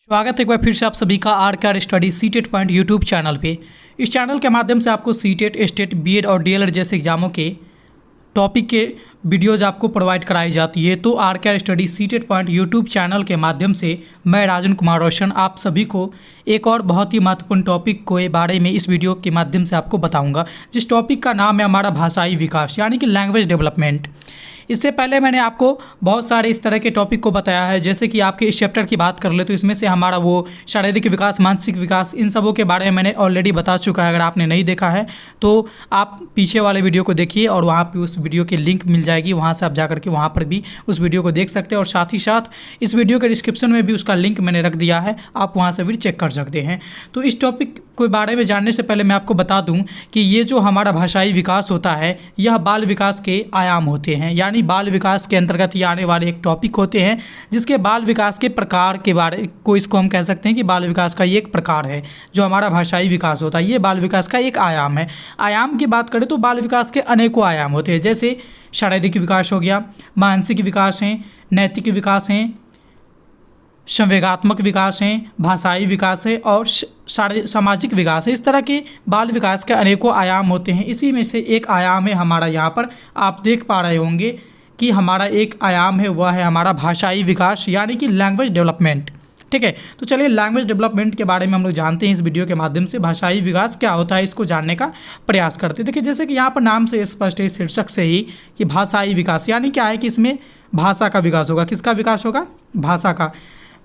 स्वागत है एक बार फिर से आप सभी का R study CTET point YouTube channel पे। इस चैनल के माध्यम से आपको सीटेट, स्टेट, बीएड और डीएलएड जैसे एग्जामों के टॉपिक के वीडियोज़ आपको प्रोवाइड कराई जाती है। तो R study CTET point YouTube channel के माध्यम से मैं राजन कुमार रोशन आप सभी को एक और बहुत ही महत्वपूर्ण टॉपिक के बारे में इस वीडियो के माध्यम से आपको बताऊंगा, जिस टॉपिक का नाम है हमारा भाषाई विकास यानी कि लैंग्वेज डेवलपमेंट। इससे पहले मैंने आपको बहुत सारे इस तरह के टॉपिक को बताया है, जैसे कि आपके इस चैप्टर की बात कर ले तो इसमें से हमारा वो शारीरिक विकास, मानसिक विकास, इन सबों के बारे में मैंने ऑलरेडी बता चुका है। अगर आपने नहीं देखा है तो आप पीछे वाले वीडियो को देखिए और वहाँ पे उस वीडियो की लिंक मिल जाएगी, वहाँ से आप जा करके वहाँ पर भी उस वीडियो को देख सकते हैं। और साथ ही साथ इस वीडियो के डिस्क्रिप्शन में भी उसका लिंक मैंने रख दिया है, आप वहाँ से भी चेक कर सकते हैं। तो इस टॉपिक के बारे में जानने से पहले मैं आपको बता दूं कि ये जो हमारा भाषाई विकास होता है यह बाल विकास के आयाम होते हैं, यानी बाल विकास के अंतर्गत ये आने वाले एक टॉपिक होते हैं जिसके बाल विकास के प्रकार के बारे को इसको हम कह सकते हैं कि बाल विकास का ये एक प्रकार है जो हमारा भाषाई विकास होता है। ये बाल विकास का एक आयाम है। आयाम की बात करें तो बाल विकास के अनेकों आयाम होते हैं, जैसे शारीरिक विकास हो गया, मानसिक विकास हैं, नैतिक विकास हैं, संवेगात्मक विकास हैं, भाषाई विकास है और सामाजिक विकास है। इस तरह के बाल विकास के अनेकों आयाम होते हैं। इसी में से एक आयाम है हमारा, यहाँ पर आप देख पा रहे होंगे कि हमारा एक आयाम है, वह है हमारा भाषाई विकास यानी कि लैंग्वेज डेवलपमेंट। ठीक है, तो चलिए लैंग्वेज डेवलपमेंट के बारे में हम लोग जानते हैं इस वीडियो के माध्यम से। भाषाई विकास क्या होता है इसको जानने का प्रयास करते हैं। देखिए, जैसे कि यहाँ पर नाम से स्पष्ट है, शीर्षक से ही, कि भाषाई विकास यानी क्या है कि इसमें भाषा का विकास होगा। किसका विकास होगा? भाषा का।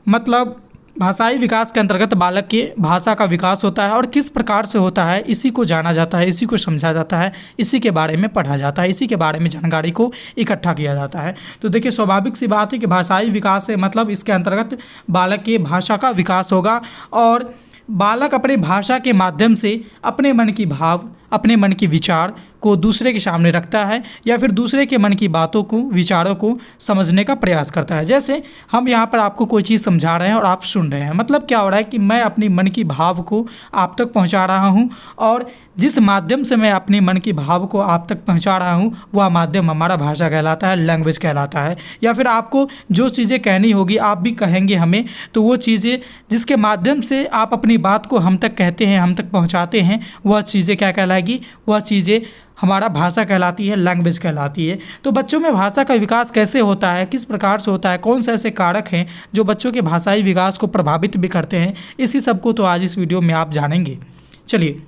मतलब भाषाई विकास के अंतर्गत बालक के भाषा का विकास होता है और किस प्रकार से होता है इसी को जाना जाता है, इसी को समझा जाता है, इसी के बारे में पढ़ा जाता है, इसी के बारे में जानकारी को इकट्ठा किया जाता है। तो देखिए, स्वाभाविक सी बात है कि भाषाई विकास है मतलब इसके अंतर्गत बालक के भाषा का विकास होगा और बालक अपने भाषा के माध्यम से अपने मन की भाव, अपने मन की विचार को दूसरे के सामने रखता है या फिर दूसरे के मन की बातों को, विचारों को समझने का प्रयास करता है। जैसे हम यहाँ पर आपको कोई चीज़ समझा रहे हैं और आप सुन रहे हैं, मतलब क्या हो रहा है कि मैं अपनी मन की भाव को आप तक पहुँचा रहा हूँ और जिस माध्यम से मैं अपने मन की भाव को आप तक पहुँचा रहा हूँ वह माध्यम हमारा भाषा कहलाता है, लैंग्वेज कहलाता है। या फिर आपको जो चीज़ें कहनी होगी आप भी कहेंगे हमें, तो वो चीज़ें जिसके माध्यम से आप अपनी बात को हम तक कहते हैं, हम तक पहुँचाते हैं, वह चीज़ें क्या कहलाएगी? वह चीज़ें हमारा भाषा कहलाती है, लैंग्वेज कहलाती है। तो बच्चों में भाषा का विकास कैसे होता है, किस प्रकार से होता है, कौन से ऐसे कारक हैं जो बच्चों के भाषाई विकास को प्रभावित भी करते हैं, इसी सब को तो आज इस वीडियो में आप जानेंगे। चलिए,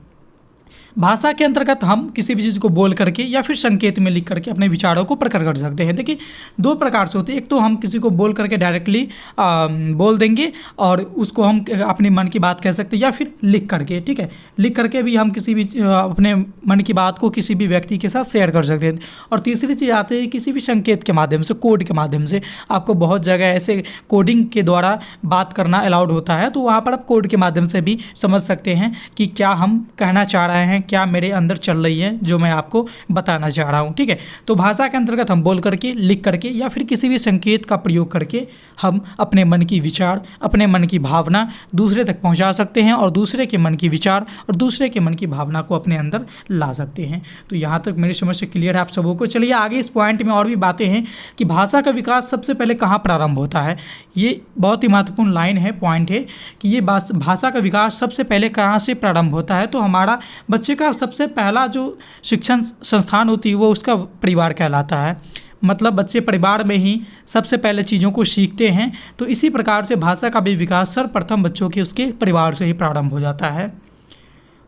भाषा के अंतर्गत हम किसी भी चीज़ को बोल करके या फिर संकेत में लिख करके अपने विचारों को प्रकट कर सकते हैं। देखिए, दो प्रकार से होते हैं। एक तो हम किसी को बोल करके डायरेक्टली बोल देंगे और उसको हम अपने मन की बात कह सकते हैं, या फिर लिख करके। ठीक है, लिख करके भी हम किसी भी अपने मन की बात को किसी भी व्यक्ति के साथ शेयर कर सकते हैं। और तीसरी चीज़ आती है किसी भी संकेत के माध्यम से, कोड के माध्यम से। आपको बहुत जगह ऐसे कोडिंग के द्वारा बात करना अलाउड होता है, तो वहाँ पर आप कोड के माध्यम से भी समझ सकते हैं कि क्या हम कहना चाह रहे हैं, क्या मेरे अंदर चल रही है जो मैं आपको बताना चाह रहा हूँ। ठीक है, तो भाषा के अंतर्गत हम बोल करके, लिख करके या फिर किसी भी संकेत का प्रयोग करके हम अपने मन की विचार, अपने मन की भावना दूसरे तक पहुँचा सकते हैं और दूसरे के मन की विचार और दूसरे के मन की भावना को अपने अंदर ला सकते हैं। तो यहाँ तक मेरी समझ से क्लियर है आप सबों को। चलिए आगे इस पॉइंट में और भी बातें हैं कि भाषा का विकास सबसे पहले कहाँ प्रारंभ होता है। ये बहुत ही महत्वपूर्ण लाइन है, पॉइंट है कि ये भाषा का विकास सबसे पहले कहाँ से प्रारंभ होता है। तो हमारा बच्चे का सबसे पहला जो शिक्षण संस्थान होती है वो उसका परिवार कहलाता है। मतलब बच्चे परिवार में ही सबसे पहले चीज़ों को सीखते हैं। तो इसी प्रकार से भाषा का भी विकास सर्वप्रथम बच्चों के उसके परिवार से ही प्रारंभ हो जाता है।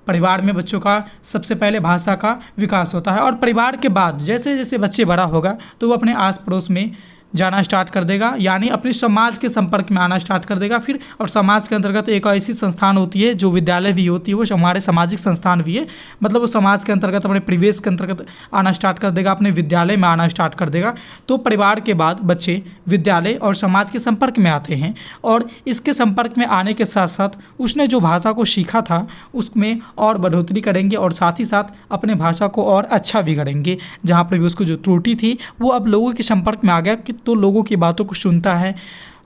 परिवार में बच्चों का सबसे पहले भाषा का विकास होता है और परिवार के बाद जैसे जैसे बच्चे बड़ा होगा तो वो अपने आस पड़ोस में जाना स्टार्ट कर देगा, यानी अपने समाज के संपर्क में आना स्टार्ट कर देगा। फिर और समाज के अंतर्गत एक ऐसी संस्थान होती है जो विद्यालय भी होती है, वो हमारे सामाजिक संस्थान भी है। मतलब वो समाज के अंतर्गत, अपने परिवेश के अंतर्गत आना स्टार्ट कर देगा, अपने विद्यालय में आना स्टार्ट कर देगा। तो परिवार के बाद बच्चे विद्यालय और समाज के संपर्क में आते हैं और इसके संपर्क में आने के साथ साथ उसने जो भाषा को सीखा था उसमें और बढ़ोतरी करेंगे और साथ ही साथ अपने भाषा को और अच्छा भी करेंगे। जहाँ पर भी उसको जो त्रुटि थी वो अब लोगों के संपर्क में आ गया कि तो लोगों की बातों को सुनता है,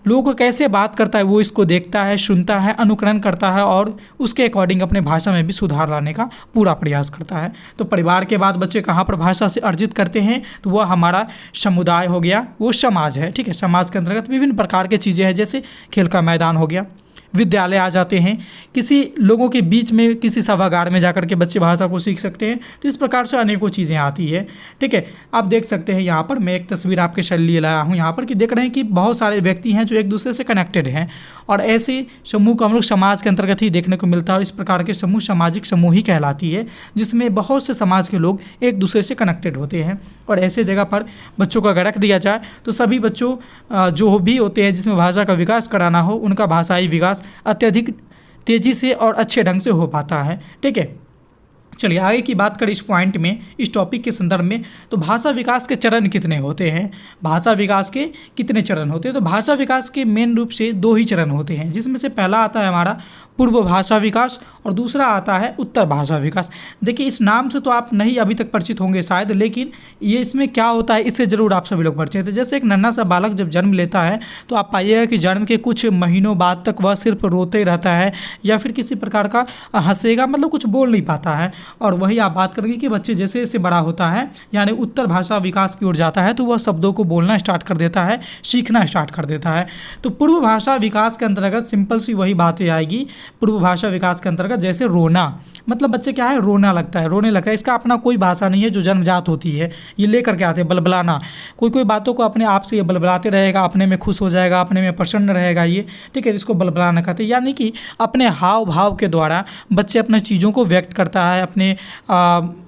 लोगों को कैसे बात करता है वो इसको देखता है, सुनता है, अनुकरण करता है और उसके अकॉर्डिंग अपने भाषा में भी सुधार लाने का पूरा प्रयास करता है। तो परिवार के बाद बच्चे कहाँ पर भाषा से अर्जित करते हैं? तो वह हमारा समुदाय हो गया, वो समाज है। ठीक है, समाज के अंतर्गत विभिन्न प्रकार की चीज़ें हैं, जैसे खेल का मैदान हो गया, विद्यालय आ जाते हैं, किसी लोगों के बीच में किसी सभागार में जाकर के बच्चे भाषा को सीख सकते हैं। तो इस प्रकार से अनेकों चीज़ें आती है। ठीक है, आप देख सकते हैं यहाँ पर मैं एक तस्वीर आपके साथ लिए लाया हूँ यहाँ पर कि देख रहे हैं कि बहुत सारे व्यक्ति हैं जो एक दूसरे से कनेक्टेड हैं, और ऐसे समूह को हम लोग समाज के अंतर्गत ही देखने को मिलता है। और इस प्रकार के समूह सामाजिक समूह ही कहलाती है, जिसमें बहुत से समाज के लोग एक दूसरे से कनेक्टेड होते हैं। और ऐसे जगह पर बच्चों को अगर रख दिया जाए तो सभी बच्चों जो भी होते हैं जिसमें भाषा का विकास कराना हो, उनका भाषाई विकास अत्यधिक तेज़ी से और अच्छे ढंग से हो पाता है। ठीक है, चलिए आगे की बात करें इस पॉइंट में, इस टॉपिक के संदर्भ में। तो भाषा विकास के चरण कितने होते हैं, भाषा विकास के कितने चरण होते हैं? तो भाषा विकास के मेन रूप से 2 ही चरण होते हैं, जिसमें से पहला आता है हमारा पूर्व भाषा विकास और दूसरा आता है उत्तर भाषा विकास। देखिए इस नाम से तो आप नहीं अभी तक परिचित होंगे शायद, लेकिन ये इसमें क्या होता है इससे ज़रूर आप सभी लोग परिचित हैं। जैसे एक नन्हा सा बालक जब जन्म लेता है तो आप पाइएगा कि जन्म के कुछ महीनों बाद तक वह सिर्फ रोते रहता है या फिर किसी प्रकार का हंसेगा, मतलब कुछ बोल नहीं पाता है। और वही आप बात करेंगे कि बच्चे जैसे जैसे बड़ा होता है यानी उत्तर भाषा विकास की ओर जाता है तो वह शब्दों को बोलना स्टार्ट कर देता है, सीखना स्टार्ट कर देता है। तो पूर्व भाषा विकास के अंतर्गत सिंपल सी वही बातें आएगी। पूर्व भाषा विकास के अंतर्गत जैसे रोना, मतलब बच्चे क्या है रोना लगता है, रोने लगता है, इसका अपना कोई भाषा नहीं है जो जन्मजात होती है, ये लेकर के आते हैं। बलबलाना, कोई कोई बातों को अपने आप से ये बलबलाते रहेगा, अपने में खुश हो जाएगा, अपने में प्रसन्न रहेगा ये। ठीक है, इसको बलबलाना कहते हैं। यानी कि अपने हाव भाव के द्वारा बच्चे अपने चीज़ों को व्यक्त करता है, अपने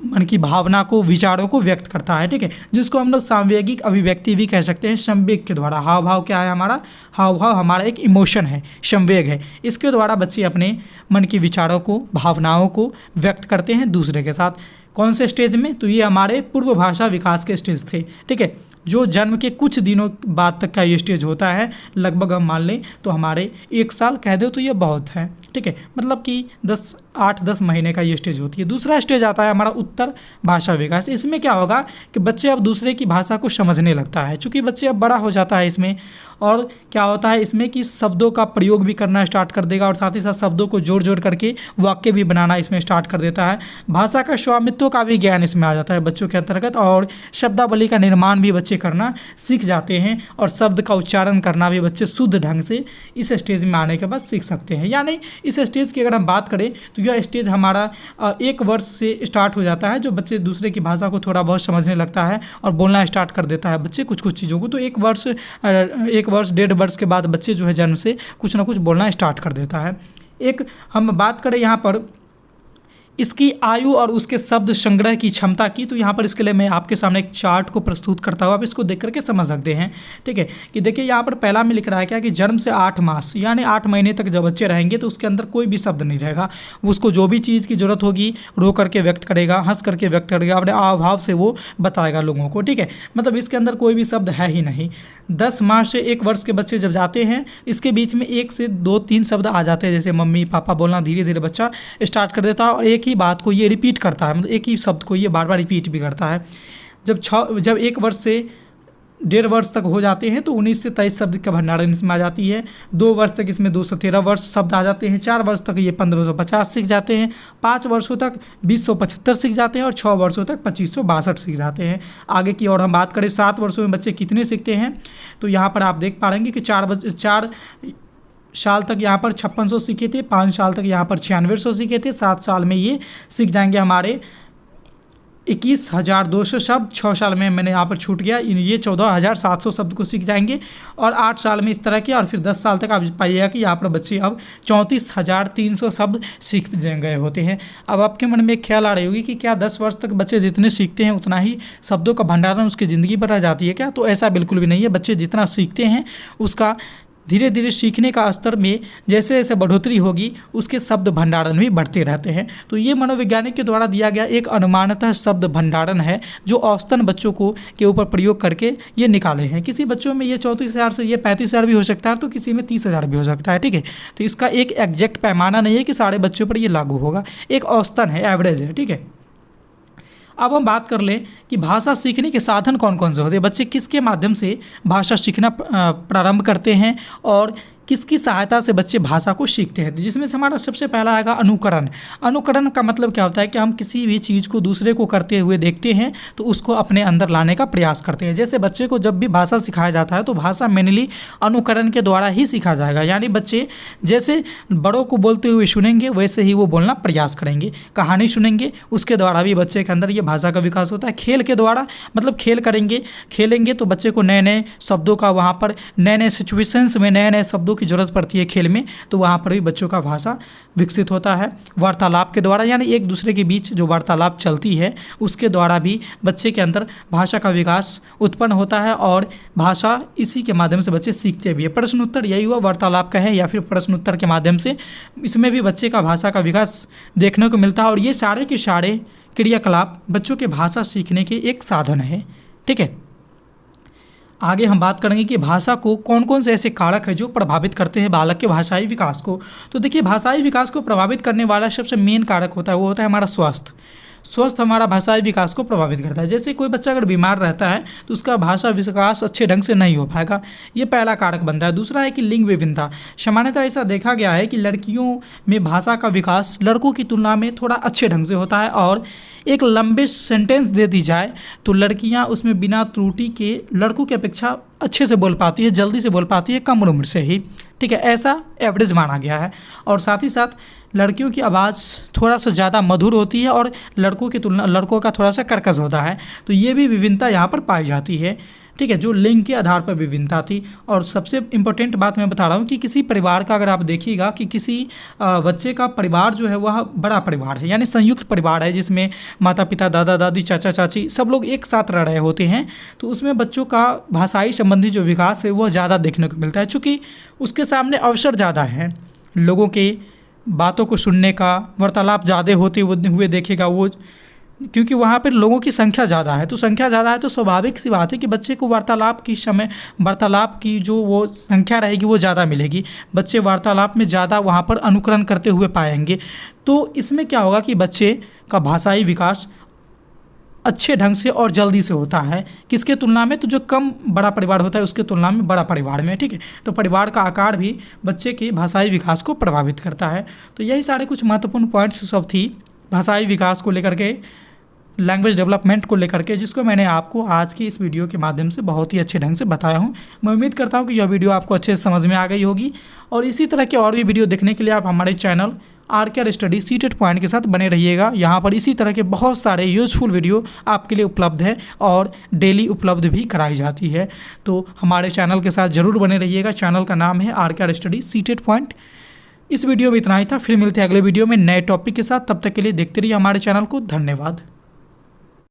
मन की भावना को, विचारों को व्यक्त करता है। ठीक है, जिसको हम लोग सांवेगिक अभिव्यक्ति भी कह सकते हैं। संवेग के द्वारा, हाव भाव क्या है हमारा, हाव भाव हमारा एक इमोशन है, संवेग है, इसके द्वारा बच्चे अपने मन की विचारों को, भावनाओं को व्यक्त करते हैं दूसरे के साथ। कौन से स्टेज में? तो ये हमारे पूर्व भाषा विकास के स्टेज थे। ठीक है, जो जन्म के कुछ दिनों बाद तक का ये स्टेज होता है, लगभग हम मान लें तो हमारे 1 साल कह दो तो ये बहुत है। ठीक है, मतलब कि 8-10 महीने का ये स्टेज होती है। दूसरा स्टेज आता है हमारा उत्तर भाषा विकास। इसमें क्या होगा कि बच्चे अब दूसरे की भाषा को समझने लगता है, चूँकि बच्चे अब बड़ा हो जाता है इसमें। और क्या होता है इसमें कि शब्दों का प्रयोग भी करना स्टार्ट कर देगा और साथ ही साथ शब्दों को जोड़ जोड़ करके वाक्य भी बनाना इसमें स्टार्ट कर देता है। भाषा का स्वामित्व का भी ज्ञान इसमें आ जाता है बच्चों के अंतर्गत, और शब्दावली का निर्माण भी बच्चे करना सीख जाते हैं, और शब्द का उच्चारण करना भी बच्चे शुद्ध ढंग से इस स्टेज में आने के बाद सीख सकते हैं। यानी इस स्टेज की अगर हम बात करें तो यह स्टेज हमारा 1 वर्ष से स्टार्ट हो जाता है, जो बच्चे दूसरे की भाषा को थोड़ा बहुत समझने लगता है और बोलना स्टार्ट कर देता है बच्चे कुछ कुछ चीज़ों को। तो 1 वर्ष 1.5 वर्ष के बाद बच्चे जो है जन्म से कुछ ना कुछ बोलना स्टार्ट कर देता है। एक हम बात करें यहाँ पर इसकी आयु और उसके शब्द संग्रह की क्षमता की, तो यहाँ पर इसके लिए मैं आपके सामने एक चार्ट को प्रस्तुत करता हूँ, आप इसको देख करके समझ सकते हैं। ठीक है, कि देखिए यहाँ पर पहला में लिख रहा है क्या कि जन्म से 8 मास यानी 8 महीने तक जब बच्चे रहेंगे तो उसके अंदर कोई भी शब्द नहीं रहेगा। उसको जो भी चीज़ की ज़रूरत होगी रो करके व्यक्त करेगा, हंस करके व्यक्त करेगा, अपने हाव भाव से वो बताएगा लोगों को। ठीक है, मतलब इसके अंदर कोई भी शब्द है ही नहीं। 10 माह से 1 वर्ष के बच्चे जब जाते हैं इसके बीच में 1 से 2-3 शब्द आ जाते हैं, जैसे मम्मी पापा बोलना धीरे धीरे बच्चा स्टार्ट कर देता है और एक ही बात को ये रिपीट करता है, मतलब एक ही शब्द को ये बार बार रिपीट भी करता है। जब 1 वर्ष से 1.5 वर्ष तक हो जाते हैं तो 19 से 23 शब्द का भंडारण इसमें आ जाती है। 2 वर्ष तक इसमें 213 वर्ष शब्द आ जाते हैं। 4 वर्ष तक ये 1550 सीख जाते हैं। 5 वर्षों तक 2075 सीख जाते हैं और 6 वर्षों तक 2562 सीख जाते हैं। आगे की और हम बात करें 7 वर्षों में बच्चे कितने सीखते हैं, तो यहाँ पर आप देख पाएंगे कि 4 साल तक यहाँ पर 5600 सीखे थे, 5 साल तक यहाँ पर 9600 सीखे थे, 7 साल में ये सीख जाएंगे हमारे 21,200 शब्द, 6 साल में मैंने यहाँ पर छूट गया, ये 14,700 शब्द को सीख जाएंगे और 8 साल में इस तरह के, और फिर 10 साल तक आप पाइएगा कि यहाँ पर बच्चे अब 34,300 शब्द सीख गए होते हैं। अब आपके मन में एक ख्याल आ रही होगी कि क्या 10 वर्ष तक बच्चे जितने सीखते हैं उतना ही शब्दों का भंडारण उसकी ज़िंदगी पर रह जाती है क्या? तो ऐसा बिल्कुल भी नहीं है। बच्चे जितना सीखते हैं उसका धीरे धीरे सीखने का स्तर में जैसे जैसे बढ़ोतरी होगी उसके शब्द भंडारण भी बढ़ते रहते हैं। तो ये मनोवैज्ञानिक के द्वारा दिया गया एक अनुमानतः शब्द भंडारण है जो औसतन बच्चों को के ऊपर प्रयोग करके ये निकाले हैं। किसी बच्चों में ये 34,000 से ये 35,000 भी हो सकता है, तो किसी में 30,000 भी हो सकता है। ठीक है, तो इसका एक एग्जैक्ट पैमाना नहीं है कि सारे बच्चों पर ये लागू होगा, एक औसतन है, एवरेज है। ठीक है, अब हम बात कर लें कि भाषा सीखने के साधन कौन कौन से होते हैं, बच्चे किसके माध्यम से भाषा सीखना प्रारंभ करते हैं और किसकी सहायता से बच्चे भाषा को सीखते हैं, जिसमें से हमारा सबसे पहला आएगा अनुकरण। अनुकरण का मतलब क्या होता है कि हम किसी भी चीज़ को दूसरे को करते हुए देखते हैं तो उसको अपने अंदर लाने का प्रयास करते हैं। जैसे बच्चे को जब भी भाषा सिखाया जाता है तो भाषा मेनली अनुकरण के द्वारा ही सीखा जाएगा, यानी बच्चे जैसे बड़ों को बोलते हुए सुनेंगे वैसे ही वो बोलना प्रयास करेंगे। कहानी सुनेंगे उसके द्वारा भी बच्चे के अंदर ये भाषा का विकास होता है। खेल के द्वारा मतलब खेल करेंगे, खेलेंगे तो बच्चे को नए नए शब्दों का, वहाँ पर नए नए सिचुएशंस में नए नए शब्दों की ज़रूरत पड़ती है खेल में, तो वहाँ पर भी बच्चों का भाषा विकसित होता है। वार्तालाप के द्वारा, यानी एक दूसरे के बीच जो वार्तालाप चलती है उसके द्वारा भी बच्चे के अंदर भाषा का विकास उत्पन्न होता है और भाषा इसी के माध्यम से बच्चे सीखते भी है। प्रश्न उत्तर यही हुआ, वार्तालाप का है या फिर प्रश्न उत्तर के माध्यम से, इसमें भी बच्चे का भाषा का विकास देखने को मिलता है। और ये सारे के सारे क्रियाकलाप बच्चों के भाषा सीखने के एक साधन है। ठीक है, आगे हम बात करेंगे कि भाषा को कौन कौन से ऐसे कारक हैं जो प्रभावित करते हैं बालक के भाषाई विकास को। तो देखिए, भाषाई विकास को प्रभावित करने वाला सबसे मेन कारक होता है वो होता है हमारा स्वास्थ्य। स्वस्थ हमारा भाषाई विकास को प्रभावित करता है। जैसे कोई बच्चा अगर बीमार रहता है तो उसका भाषा विकास अच्छे ढंग से नहीं हो पाएगा, ये पहला कारक बनता है। दूसरा है कि लिंग विभिन्नता। सामान्यतः ऐसा देखा गया है कि लड़कियों में भाषा का विकास लड़कों की तुलना में थोड़ा अच्छे ढंग से होता है, और एक लंबे सेंटेंस दे दी जाए तो लड़कियां उसमें बिना त्रुटि के लड़कों की अपेक्षा अच्छे से बोल पाती है, जल्दी से बोल पाती है, कम उम्र से ही। ठीक है, ऐसा एवरेज माना गया है। और साथ ही साथ लड़कियों की आवाज़ थोड़ा सा ज़्यादा मधुर होती है और लड़कों का थोड़ा सा कर्कश होता है। तो ये भी विभिन्नता यहाँ पर पाई जाती है। ठीक है, जो लिंग के आधार पर विभिन्नता थी। और सबसे इम्पोर्टेंट बात मैं बता रहा हूँ कि किसी परिवार का अगर आप देखिएगा कि किसी बच्चे का परिवार जो है वह बड़ा परिवार है, यानी संयुक्त परिवार है, जिसमें माता पिता, दादा दादी, चाचा चाची सब लोग एक साथ रह रहे होते हैं, तो उसमें बच्चों का भाषाई संबंधी जो विकास है वह ज़्यादा देखने को मिलता है, चूँकि उसके सामने अवसर ज़्यादा है लोगों के बातों को सुनने का, वार्तालाप ज़्यादा होते हुए देखेगा वो, क्योंकि वहाँ पर लोगों की संख्या ज़्यादा है। तो संख्या ज़्यादा है तो स्वाभाविक सी बात है कि बच्चे को वार्तालाप की जो वो संख्या रहेगी वो ज़्यादा मिलेगी। बच्चे वार्तालाप में ज़्यादा वहाँ पर अनुकरण करते हुए पाएंगे। तो इसमें क्या होगा कि बच्चे का भाषाई विकास अच्छे ढंग से और जल्दी से होता है, किसके तुलना में, तो जो कम बड़ा परिवार होता है उसके तुलना में बड़ा परिवार में। ठीक है, तो परिवार का आकार भी बच्चे के भाषाई विकास को प्रभावित करता है। तो यही सारे कुछ महत्वपूर्ण पॉइंट्स सब थी भाषाई विकास को लेकर के, लैंग्वेज डेवलपमेंट को लेकर के, जिसको मैंने आपको आज की इस वीडियो के माध्यम से बहुत ही अच्छे ढंग से बताया हूँ। मैं उम्मीद करता हूँ कि यह वीडियो आपको अच्छे से समझ में आ गई होगी। और इसी तरह के और भी वीडियो देखने के लिए आप हमारे channel are study CTET point के साथ बने रहिएगा। यहाँ पर इसी तरह के बहुत सारे यूजफुल वीडियो आपके लिए उपलब्ध है और डेली उपलब्ध भी कराई जाती है। तो हमारे चैनल के साथ ज़रूर बने रहिएगा। चैनल का नाम है आर स्टडी सीटेट पॉइंट। इस वीडियो में इतना ही था, फिर मिलते हैं अगले वीडियो में नए टॉपिक के साथ। तब तक के लिए देखते रहिए हमारे चैनल को। धन्यवाद।